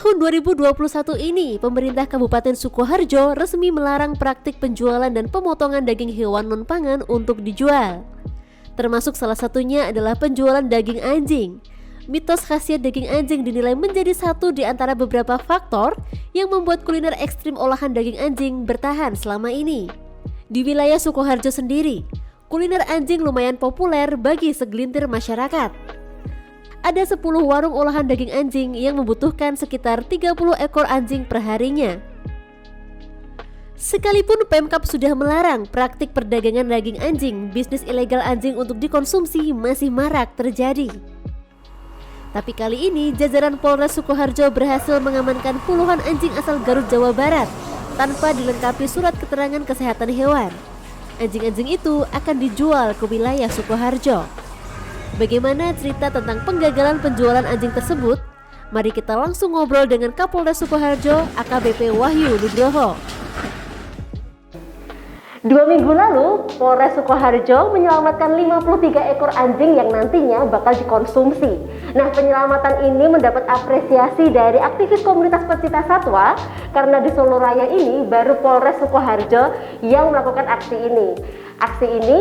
tahun 2021 ini, pemerintah Kabupaten Sukoharjo resmi melarang praktik penjualan dan pemotongan daging hewan non-pangan untuk dijual. Termasuk salah satunya adalah penjualan daging anjing. Mitos khasiat daging anjing dinilai menjadi satu di antara beberapa faktor yang membuat kuliner ekstrim olahan daging anjing bertahan selama ini. Di wilayah Sukoharjo sendiri, kuliner anjing lumayan populer bagi segelintir masyarakat. Ada 10 warung olahan daging anjing yang membutuhkan sekitar 30 ekor anjing perharinya. Sekalipun Pemkab sudah melarang praktik perdagangan daging anjing, bisnis ilegal anjing untuk dikonsumsi masih marak terjadi. Tapi kali ini jajaran Polres Sukoharjo berhasil mengamankan puluhan anjing asal Garut, Jawa Barat tanpa dilengkapi surat keterangan kesehatan hewan. Anjing-anjing itu akan dijual ke wilayah Sukoharjo. Bagaimana cerita tentang penggagalan penjualan anjing tersebut? Mari kita langsung ngobrol dengan Kapolres Sukoharjo, AKBP Wahyu Nugroho. 2 minggu lalu, Polres Sukoharjo menyelamatkan 53 ekor anjing yang nantinya bakal dikonsumsi. Nah, penyelamatan ini mendapat apresiasi dari aktivis komunitas pecinta satwa karena di Solo Raya ini baru Polres Sukoharjo yang melakukan aksi ini. Aksi ini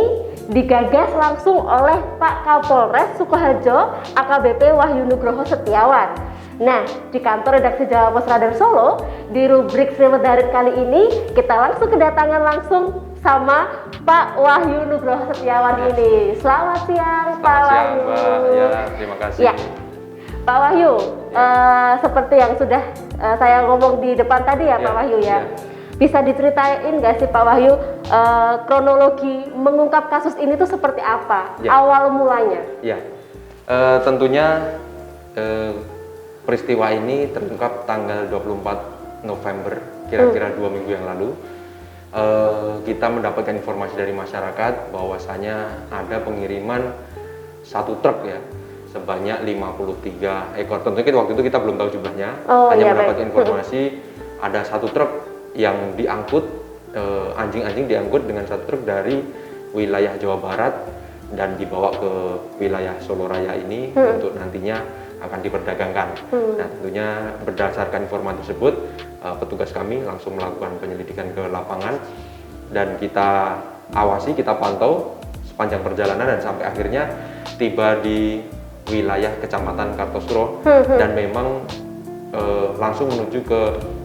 digagas langsung oleh Pak Kapolres Sukoharjo, AKBP Wahyu Nugroho Setiawan. Nah, di kantor redaksi Jawa Pos Radar Solo, di rubrik Sri Medarit kali ini, kita langsung kedatangan langsung sama Pak Wahyu Nugroho Setiawan ini. Selamat siang, Pak Wahyu. Mbak. Ya, terima kasih. Ya, Pak Wahyu, seperti yang sudah saya ngomong di depan tadi ya, Pak Wahyu ya. Bisa diceritain nggak sih Pak Wahyu kronologi mengungkap kasus ini tuh seperti apa? Awal mulanya? Ya, tentunya peristiwa ini terungkap tanggal 24 November, kira-kira 2 minggu yang lalu. Kita mendapatkan informasi dari masyarakat bahwasanya ada pengiriman satu truk ya, sebanyak 53 ekor. Tentunya waktu itu kita belum tahu jumlahnya, hanya mendapatkan informasi ada satu truk yang diangkut, anjing-anjing diangkut dengan satu truk dari wilayah Jawa Barat dan dibawa ke wilayah Solo Raya ini untuk nantinya akan diperdagangkan. Nah, tentunya berdasarkan informasi tersebut, petugas kami langsung melakukan penyelidikan ke lapangan dan kita awasi, kita pantau sepanjang perjalanan dan sampai akhirnya tiba di wilayah Kecamatan Kartosuro dan memang langsung menuju ke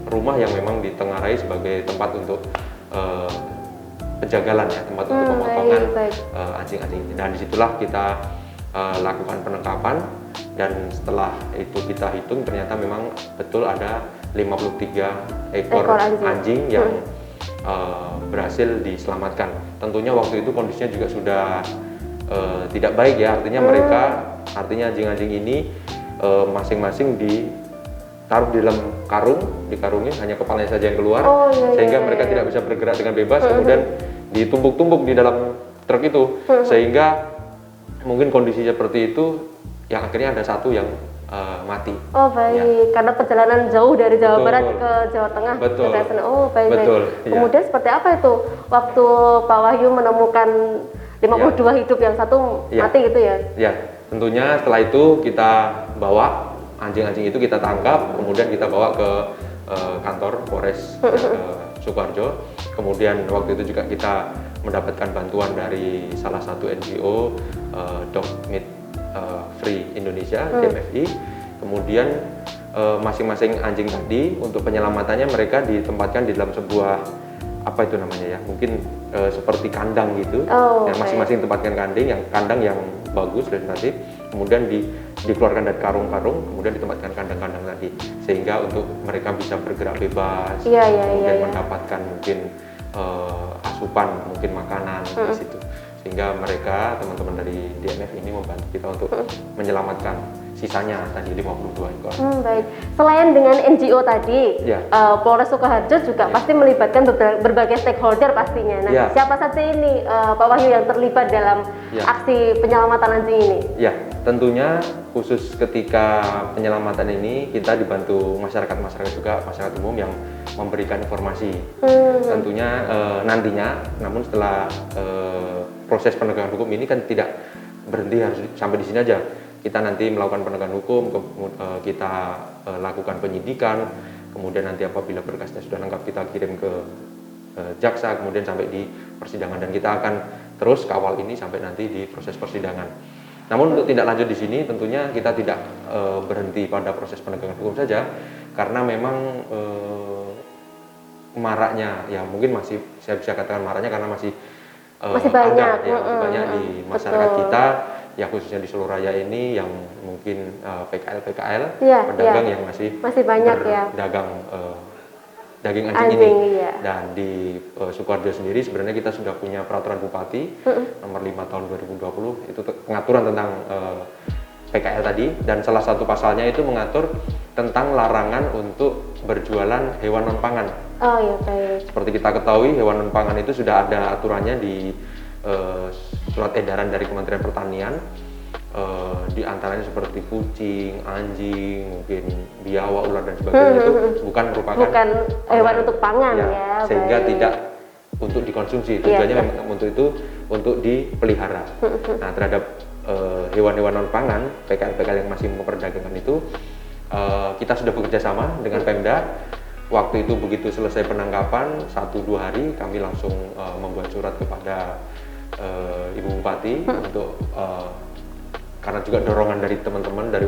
rumah yang memang ditengarai sebagai tempat untuk penjagalan ya, tempat untuk pemotongan anjing-anjing ini. Dan disitulah kita lakukan penangkapan dan setelah itu kita hitung ternyata memang betul ada 53 ekor anjing yang berhasil diselamatkan. Tentunya waktu itu kondisinya juga sudah tidak baik ya, artinya artinya anjing-anjing ini masing-masing ditaruh di dalam karung, dikarungin hanya kepalanya saja yang keluar, sehingga mereka tidak bisa bergerak dengan bebas, kemudian ditumpuk-tumpuk di dalam truk itu, sehingga mungkin kondisi seperti itu yang akhirnya ada satu yang mati. Oh baik, ya. Karena perjalanan jauh dari Jawa Barat ke Jawa Tengah. Betul. Oh baik. Betul. Kemudian seperti apa itu waktu Pak Wahyu menemukan 52 hidup yang satu mati gitu ya? Ya, tentunya setelah itu kita bawa anjing-anjing itu, kita tangkap, kemudian kita bawa ke kantor Polres Sukoharjo. Kemudian waktu itu juga kita mendapatkan bantuan dari salah satu NGO, Dog Meat Free Indonesia, DMFI. Kemudian masing-masing anjing tadi untuk penyelamatannya mereka ditempatkan di dalam sebuah apa itu namanya ya, mungkin seperti kandang gitu. Masing-masing tempatkan kandang yang bagus dan nanti kemudian dikeluarkan dari karung-karung, kemudian ditempatkan kandang-kandang tadi, sehingga untuk mereka bisa bergerak bebas, kemudian mendapatkan mungkin asupan, mungkin makanan di situ, sehingga mereka teman-teman dari DMF ini membantu kita untuk menyelamatkan sisanya tadi 52 ekor. Baik. Selain dengan NGO tadi, Polres Sukoharjo juga pasti melibatkan berbagai stakeholder pastinya. Nah, siapa saja ini Pak Wahyu yang terlibat dalam aksi penyelamatan anjing ini? Ya, tentunya khusus ketika penyelamatan ini kita dibantu masyarakat juga, masyarakat umum yang memberikan informasi. Tentunya nantinya, namun setelah proses penegakan hukum ini kan tidak berhenti harus sampai di sini aja. Kita nanti melakukan penegakan hukum, kita lakukan penyidikan, kemudian nanti apabila berkasnya sudah lengkap kita kirim ke jaksa, kemudian sampai di persidangan, dan kita akan terus kawal ini sampai nanti di proses persidangan. Namun untuk tindak lanjut di sini tentunya kita tidak berhenti pada proses penegakan hukum saja, karena memang maraknya, ya mungkin masih saya bisa katakan maraknya karena masih banyak, ada, ya, masih banyak di masyarakat betul. kita, ya khususnya di Solo Raya ini yang mungkin PKL Iya, pedagang iya. yang masih banyak ya. berdagang daging anjing ini. Iya. Dan di Sukoharjo sendiri sebenarnya kita sudah punya peraturan Bupati nomor 5 tahun 2020 itu pengaturan tentang PKL tadi, dan salah satu pasalnya itu mengatur tentang larangan untuk berjualan hewan non pangan. Oh ya, baik. Seperti kita ketahui, hewan non pangan itu sudah ada aturannya di surat edaran dari Kementerian Pertanian, di antaranya seperti kucing, anjing, mungkin biawak, ular dan sebagainya itu bukan merupakan hewan untuk pangan ya, sehingga baik. tidak untuk dikonsumsi. Tujuannya Iya. memang untuk itu, untuk dipelihara. Nah, terhadap hewan-hewan non pangan, PKL-PKL yang masih memperdagangkan itu, kita sudah bekerja sama dengan Pemda. Waktu itu begitu selesai penangkapan 1-2 hari, kami langsung membuat surat kepada Ibu Bupati untuk karena juga dorongan dari teman-teman dari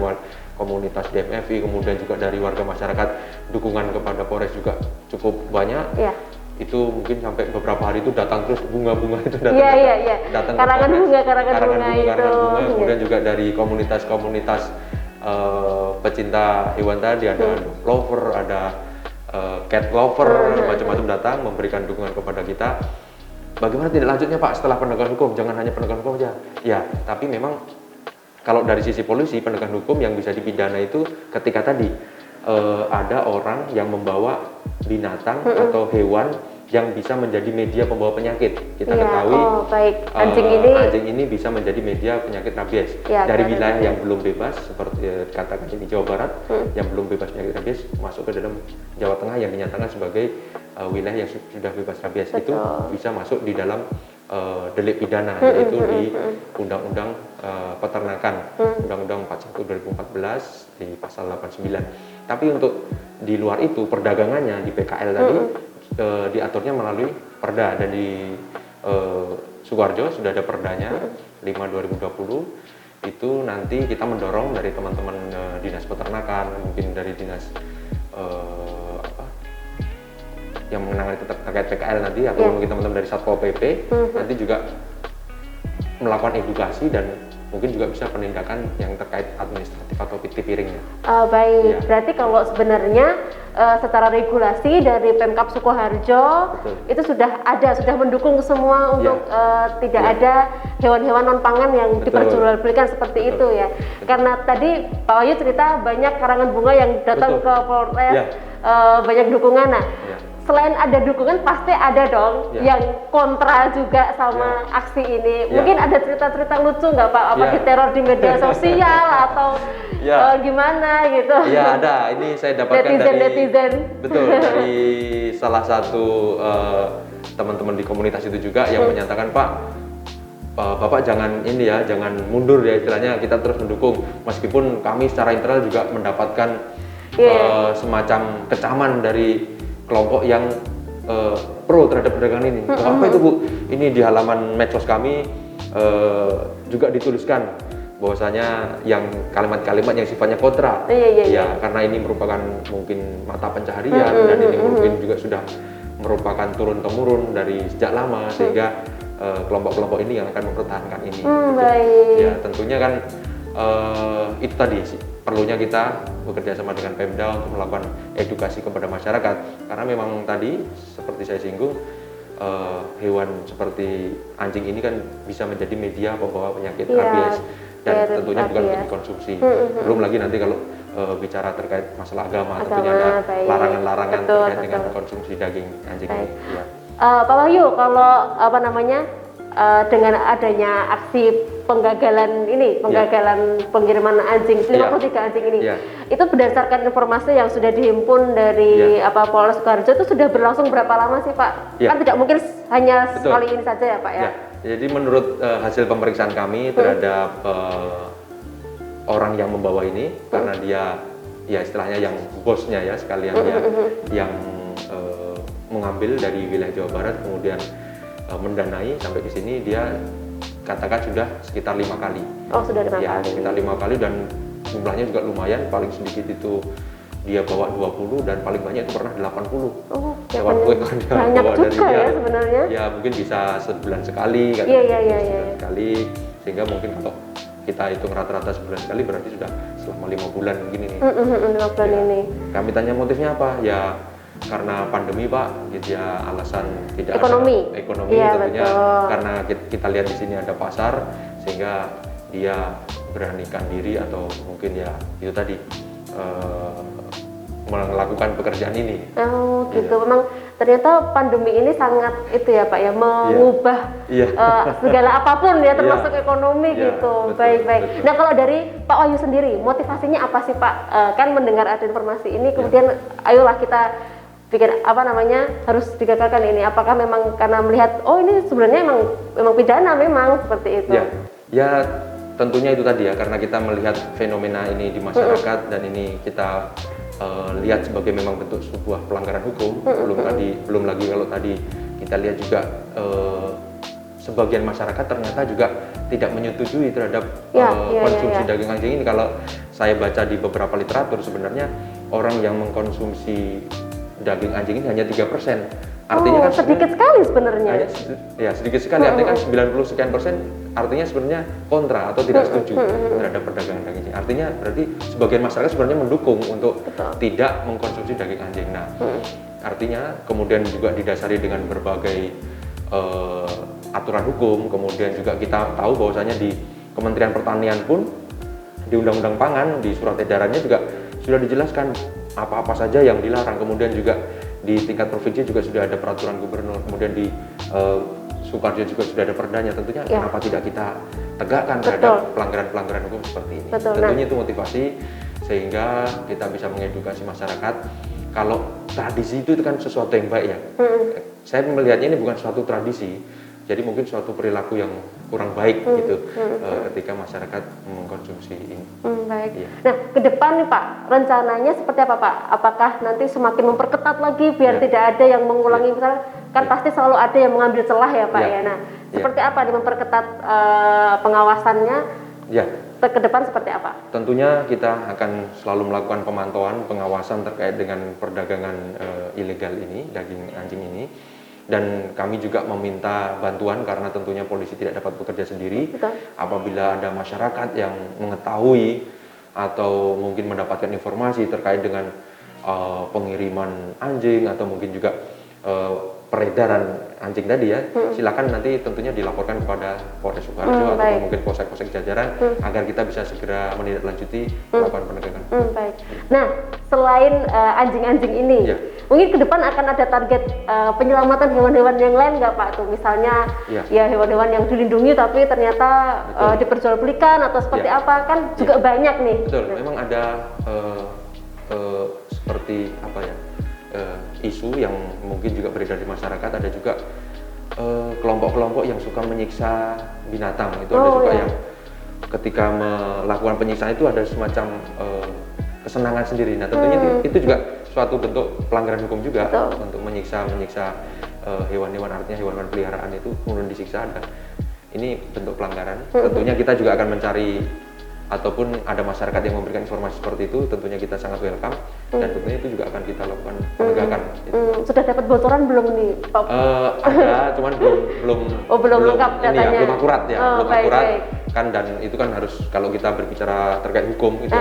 komunitas DMFI, kemudian juga dari warga masyarakat, dukungan kepada Polres juga cukup banyak. Iya. Itu mungkin sampai beberapa hari itu datang terus bunga-bunga itu datang. Iya. Datang Karangan bunga itu. Kemudian juga dari komunitas-komunitas pecinta hewan tadi, ada dog lover, ada cat lover, macam-macam datang memberikan dukungan kepada kita. Bagaimana tindak lanjutnya Pak setelah penegakan hukum? Jangan hanya penegakan hukum saja. Ya, tapi memang kalau dari sisi polisi, penegakan hukum yang bisa dipidana itu ketika tadi ada orang yang membawa binatang atau hewan yang bisa menjadi media pembawa penyakit. Kita ketahui anjing ini bisa menjadi media penyakit rabies dari wilayah yang belum bebas, seperti katakan di Jawa Barat, yang belum bebas penyakit rabies masuk ke dalam Jawa Tengah yang dinyatakan sebagai wilayah yang sudah bebas rabies. Itu bisa masuk di dalam delik pidana, yaitu di Undang-Undang Peternakan, Undang-Undang 41 2014 di pasal 89. Tapi untuk di luar itu, perdagangannya di PKL tadi diaturnya melalui perda, dan di Sukoharjo sudah ada perdanya 5/2020. Itu nanti kita mendorong dari teman-teman dinas peternakan, mungkin dari dinas yang menangani terkait PKL nanti, atau mungkin teman-teman dari Satpol PP nanti juga melakukan edukasi, dan mungkin juga bisa penindakan yang terkait administratif atau tipiringnya. Baik, berarti kalau sebenarnya secara regulasi dari Pemkab Sukoharjo itu sudah mendukung semua untuk tidak ada hewan-hewan non pangan yang diperjualbelikan seperti itu ya. Karena tadi Pak Wahyu cerita banyak karangan bunga yang datang ke Polres, banyak dukungan. Nah, selain ada dukungan, pasti ada dong yang kontra juga sama aksi ini. Mungkin ada cerita-cerita lucu nggak Pak? Apa diteror di media sosial atau gimana gitu? Iya, ada. Ini saya dapatkan netizen. Betul, dari salah satu teman-teman di komunitas itu juga yang menyatakan, Pak, Bapak jangan jangan mundur ya, istilahnya kita terus mendukung. Meskipun kami secara internal juga mendapatkan semacam kecaman dari kelompok yang pro terhadap perdagangan ini. Apa itu Bu? Ini di halaman medsos kami juga dituliskan bahwasanya yang kalimat-kalimat yang sifatnya kontra. Ya, karena ini merupakan mungkin mata pencaharian, dan ini mungkin juga sudah merupakan turun-temurun dari sejak lama, sehingga kelompok-kelompok ini yang akan mempertahankan ini. Ya, tentunya kan itu tadi sih, perlunya kita bekerja sama dengan Pemda untuk melakukan edukasi kepada masyarakat, karena memang tadi seperti saya singgung, hewan seperti anjing ini kan bisa menjadi media pembawa penyakit rabies, dan tentunya bukan untuk dikonsumsi. Belum lagi nanti kalau bicara terkait masalah agama, tentunya ada larangan-larangan terkait dengan konsumsi daging anjing ini. Ya. Pak Wahyu, kalau dengan adanya aksi penggagalan pengiriman anjing 53 anjing ini, itu berdasarkan informasi yang sudah dihimpun dari Polres Sukoharjo, itu sudah berlangsung berapa lama sih Pak? Kan tidak mungkin hanya sekali ini saja ya Pak ya? Jadi menurut hasil pemeriksaan kami terhadap orang yang membawa ini, karena dia ya istilahnya yang bosnya ya sekalian dia yang mengambil dari wilayah Jawa Barat kemudian mendanai sampai ke sini, dia katakan sudah sekitar 5 kali. Oh, sudah 5 ya, kali. Sekitar 5 kali dan jumlahnya juga lumayan, paling sedikit itu dia bawa 20 dan paling banyak itu pernah 80. Oh, ya banyak juga dari dia, ya sebenarnya. Ya mungkin bisa sebulan sekali kan. Iya. Sekali, sehingga mungkin kalau kita hitung rata-rata sebulan sekali berarti sudah selama 5 bulan begini nih. 5 bulan ini. Kami tanya motifnya apa? Ya karena pandemi Pak, gitu ya, alasan tidak ekonomi. Ada ekonomi ya, tentunya betul. Karena kita lihat di sini ada pasar sehingga dia beranikan diri atau mungkin ya itu tadi melakukan pekerjaan ini. Oh gitu, memang ternyata pandemi ini sangat itu ya Pak ya, mengubah segala apapun ya, termasuk ekonomi gitu. Baik. Nah kalau dari Pak Wahyu sendiri, motivasinya apa sih Pak? Kan mendengar ada informasi ini, kemudian ayolah kita bikin harus digagalkan ini. Apakah memang karena melihat ini sebenarnya memang pidana memang seperti itu? Ya tentunya itu tadi ya, karena kita melihat fenomena ini di masyarakat dan ini kita lihat sebagai memang bentuk sebuah pelanggaran hukum. Belum lagi kalau tadi kita lihat juga sebagian masyarakat ternyata juga tidak menyetujui terhadap konsumsi daging anjing ini. Kalau saya baca di beberapa literatur, sebenarnya orang yang mengkonsumsi daging anjing ini hanya 3%. Artinya kan sedikit sekali sebenarnya. Ya sedikit sekali, artinya kan 90 sekian persen artinya sebenarnya kontra atau tidak setuju terhadap perdagangan daging anjing. Artinya berarti sebagian masyarakat sebenarnya mendukung untuk tidak mengkonsumsi daging anjing. Nah, artinya kemudian juga didasari dengan berbagai aturan hukum, kemudian juga kita tahu bahwasanya di Kementerian Pertanian pun di Undang-Undang Pangan, di surat edarannya juga sudah dijelaskan apa-apa saja yang dilarang. Kemudian juga di tingkat provinsi juga sudah ada peraturan gubernur, kemudian di Sukoharjo juga sudah ada perdanya. Tentunya kenapa tidak kita tegakkan terhadap pelanggaran-pelanggaran hukum seperti ini. Tentunya itu motivasi sehingga kita bisa mengedukasi masyarakat kalau tradisi itu kan sesuatu yang baik ya. Saya melihatnya ini bukan suatu tradisi, jadi mungkin suatu perilaku yang kurang baik gitu ketika masyarakat mengkonsumsi ini. Baik. Nah, ke depan nih Pak, rencananya seperti apa Pak? Apakah nanti semakin memperketat lagi biar tidak ada yang mengulangi, misalnya kan pasti selalu ada yang mengambil celah ya Pak ya. Nah, seperti apa nih memperketat pengawasannya? Ke depan seperti apa? Tentunya kita akan selalu melakukan pemantauan, pengawasan terkait dengan perdagangan ilegal ini, daging anjing ini. Dan kami juga meminta bantuan karena tentunya polisi tidak dapat bekerja sendiri. Apabila ada masyarakat yang mengetahui atau mungkin mendapatkan informasi terkait dengan pengiriman anjing atau mungkin juga peredaran anjing tadi ya, silakan nanti tentunya dilaporkan kepada Polres Sukoharjo atau mungkin polsek-polsek jajaran agar kita bisa segera menindaklanjuti melakukan penegakan. Baik. Nah, selain anjing-anjing ini, mungkin ke depan akan ada target penyelamatan hewan-hewan yang lain nggak Pak? Tuh misalnya ya hewan-hewan yang dilindungi tapi ternyata diperjualbelikan atau seperti apa, kan juga banyak nih. Betul. Memang ada seperti apa ya? Isu yang mungkin juga beredar di masyarakat, ada juga kelompok-kelompok yang suka menyiksa binatang. Itu ada juga yang ketika melakukan penyiksaan itu ada semacam kesenangan sendiri. Nah tentunya itu juga suatu bentuk pelanggaran hukum juga untuk menyiksa hewan-hewan, artinya hewan-hewan peliharaan itu kemudian disiksa. Ini bentuk pelanggaran. Tentunya kita juga akan mencari ataupun ada masyarakat yang memberikan informasi seperti itu, tentunya kita sangat welcome dan tentunya itu juga akan kita lakukan penegakan. Sudah dapat bocoran belum nih Pak? Ada, cuman belum lengkap datanya. Belum akurat ya, belum akurat kan, dan itu kan harus, kalau kita berbicara terkait hukum itu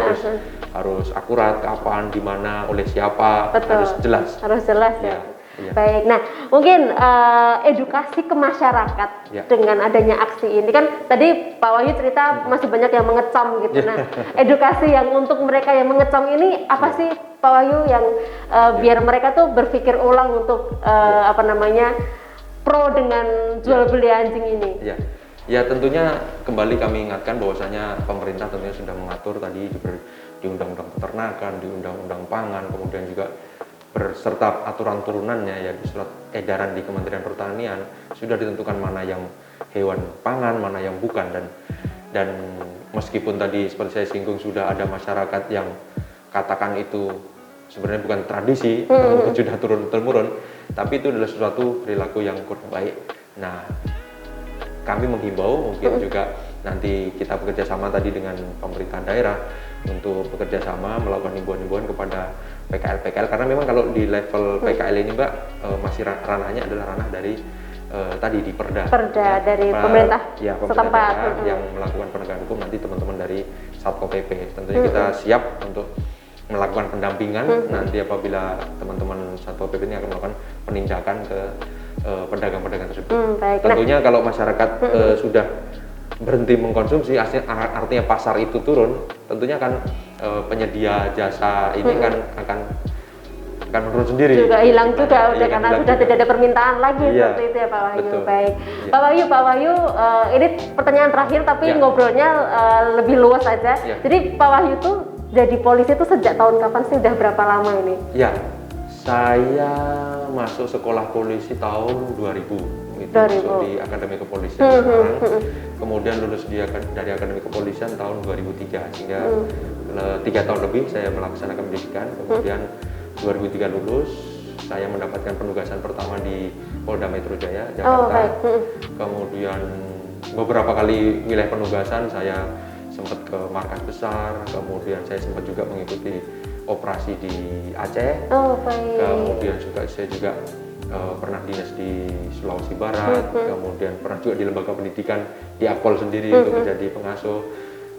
harus akurat, kapan, di mana, oleh siapa, harus jelas. Harus jelas ya. Baik, nah mungkin edukasi ke masyarakat dengan adanya aksi ini, kan tadi Pak Wahyu cerita masih banyak yang mengecam gitu. Nah, edukasi yang untuk mereka yang mengecam ini apa sih Pak Wahyu yang biar mereka tuh berpikir ulang untuk pro dengan jual beli anjing ini? Ya tentunya kembali kami ingatkan bahwasanya pemerintah tentunya sudah mengatur tadi di Undang-Undang Peternakan, di Undang-Undang Pangan, kemudian juga berserta aturan turunannya ya di surat edaran di Kementerian Pertanian sudah ditentukan mana yang hewan pangan, mana yang bukan, dan meskipun tadi seperti saya singgung sudah ada masyarakat yang katakan itu sebenarnya bukan tradisi, mungkin sudah turun-temurun, tapi itu adalah suatu perilaku yang kurang baik. Nah, kami menghimbau mungkin juga nanti kita bekerja sama tadi dengan pemerintah daerah untuk bekerja sama melakukan himbauan-himbauan kepada PKL karena memang kalau di level PKL ini Mbak masih ranahnya adalah ranah dari tadi di Perda dari pemerintah setempat yang melakukan penegakan hukum, nanti teman-teman dari Satpol PP tentunya kita siap untuk melakukan pendampingan nanti apabila teman-teman Satpol PP ini akan melakukan penindakan ke pedagang-pedagang tersebut. Tentunya kalau masyarakat sudah berhenti mengkonsumsi, artinya pasar itu turun, tentunya kan penyedia jasa ini akan menurun sendiri. Juga hilang juga udah karena sudah tidak ada permintaan lagi seperti itu ya Pak Wahyu. Betul. Baik. Ya. Pak Wahyu, ini pertanyaan terakhir tapi ngobrolnya lebih luas aja. Ya. Jadi Pak Wahyu tuh jadi polisi itu sejak tahun kapan sih? Udah berapa lama ini? Ya, saya masuk sekolah polisi tahun 2000. Masuk di Akademi Kepolisian sekarang. Kemudian lulus dari Akademi Kepolisian tahun 2003 sehingga 3 tahun lebih saya melaksanakan pendidikan. Kemudian 2003 lulus, saya mendapatkan penugasan pertama di Polda Metro Jaya, Jakarta. Kemudian beberapa kali wilayah penugasan saya sempat ke markas besar, kemudian saya sempat juga mengikuti operasi di Aceh. Kemudian saya juga pernah dinas di Sulawesi Barat, kemudian pernah juga di lembaga pendidikan di Akpol sendiri untuk menjadi pengasuh.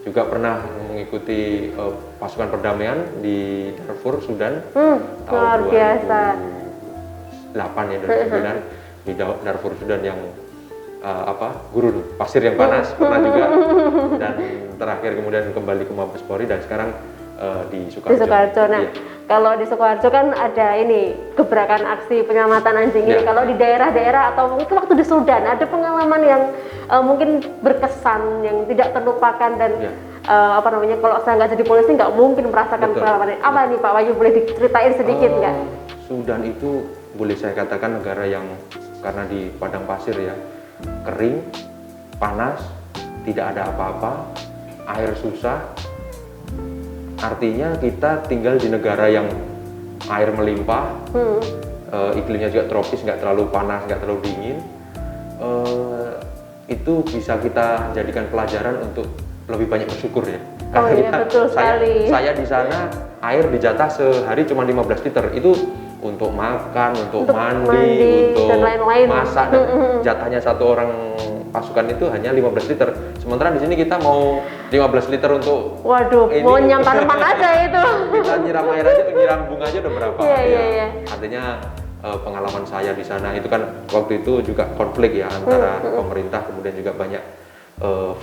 Juga pernah mengikuti pasukan perdamaian di Darfur, Sudan tahun 2008 ya, 2009 di Darfur, Sudan yang gurun pasir yang panas pernah juga, dan terakhir kemudian kembali ke Mabes Polri dan sekarang di Sukoharjo. Nah, kalau di Sukoharjo kan ada ini gebrakan aksi penyelamatan anjing ini. Kalau di daerah-daerah atau mungkin waktu di Sudan ada pengalaman yang mungkin berkesan yang tidak terlupakan dan kalau saya nggak jadi polisi nggak mungkin merasakan pengalaman ini. Apa nih Pak Wahyu, boleh diceritain sedikit nggak? Sudan itu boleh saya katakan negara yang karena di padang pasir ya, kering, panas, tidak ada apa-apa, air susah. Artinya kita tinggal di negara yang air melimpah, iklimnya juga tropis, nggak terlalu panas, nggak terlalu dingin. Itu bisa kita jadikan pelajaran untuk lebih banyak bersyukur ya. Karena saya di sana air dijatah sehari cuma 15 liter. Itu untuk makan, untuk mandi, untuk dan lain-lain. masak, dan jatahnya satu orang pasukan itu hanya 15 liter. Sementara di sini kita mau 15 liter untuk mau nyam tanaman aja itu. Kita nyiram air aja, nyiram bunga aja udah berapa. Iya. Artinya pengalaman saya di sana itu kan waktu itu juga konflik ya antara pemerintah, kemudian juga banyak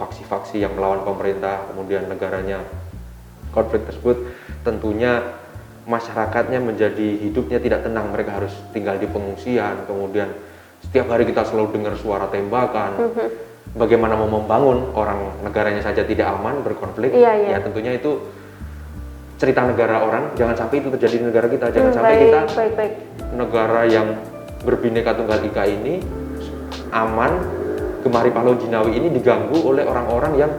faksi-faksi yang melawan pemerintah, kemudian negaranya konflik tersebut tentunya masyarakatnya menjadi hidupnya tidak tenang, mereka harus tinggal di pengungsian, kemudian setiap hari kita selalu dengar suara tembakan. Bagaimana mau membangun orang negaranya saja tidak aman, berkonflik, ya tentunya itu cerita negara orang, jangan sampai itu terjadi di negara kita, jangan sampai kita negara yang berbineka tunggal ika ini aman, gemari pahlawan jinawi ini diganggu oleh orang-orang yang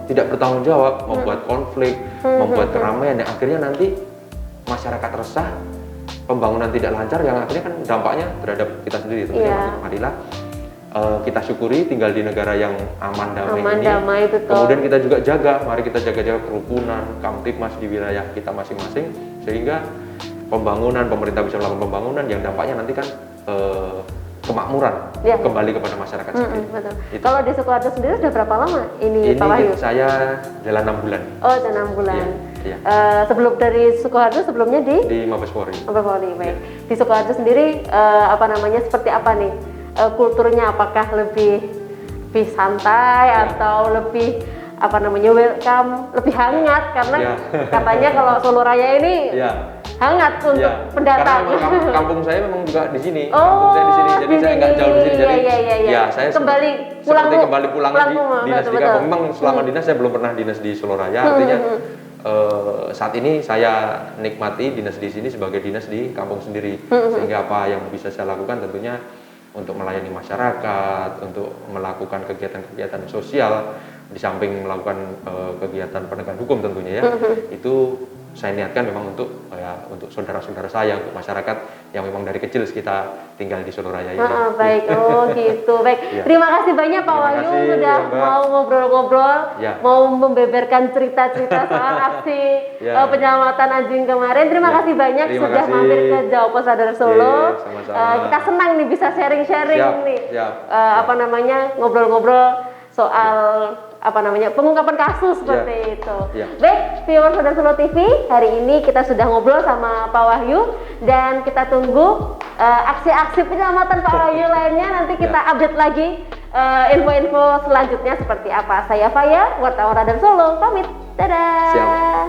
tidak bertanggung jawab, membuat konflik, membuat keramaian, yang akhirnya nanti masyarakat resah, pembangunan tidak lancar, yang akhirnya kan dampaknya terhadap kita sendiri. Tentunya marilah kita syukuri tinggal di negara yang aman damai ini. Kemudian kita juga mari kita jaga kerukunan, kamtipmas di wilayah kita masing-masing, sehingga pemerintah bisa melakukan pembangunan yang dampaknya nanti kan kemakmuran kembali kepada masyarakat sendiri. Kalau di Sukoharjo sendiri sudah berapa lama ini Pak Wahyu? Saya jalan 6 bulan. Oh, sudah 6 bulan. Sebelum dari Sukoharjo, sebelumnya di Mabes Polri. Mabes Polri, baik. Di Sukoharjo sendiri seperti apa nih kulturnya? Apakah lebih santai atau lebih welcome, lebih hangat? Karena katanya kalau Solo Raya ini hangat untuk pendatang. Karena kampung saya memang juga di sini. Kampung saya di sini, jadi saya nggak jauh di sini. Jadi saya kembali pulang lagi dinas di kampung. Memang selama dinas saya belum pernah dinas di Solo Raya. Artinya saat ini saya nikmati dinas di sini sebagai dinas di kampung sendiri. Sehingga apa yang bisa saya lakukan tentunya untuk melayani masyarakat, untuk melakukan kegiatan-kegiatan sosial di samping melakukan kegiatan penegakan hukum tentunya ya, itu saya niatkan memang untuk untuk saudara-saudara saya, untuk masyarakat yang memang dari kecil kita tinggal di Solo Raya ini. Baik, oh gitu. Baik, terima kasih banyak Pak Wahyu sudah mau ngobrol-ngobrol, mau membeberkan cerita-cerita soal aksi penyelamatan anjing kemarin. Terima kasih banyak sudah mampir ke Jauh Sadar Solo. Kita senang nih bisa sharing-sharing nih, ngobrol-ngobrol soal pengungkapan kasus seperti itu. Baik, viewers Sadar Solo TV, hari ini kita sudah ngobrol sama Pak Wahyu dan kita tunggu aksi-aksi penyelamatan Pak Wahyu lainnya. Nanti kita update lagi info-info selanjutnya seperti apa. Saya Faya, wartawan Radar Solo, pamit. Dadah. Siap.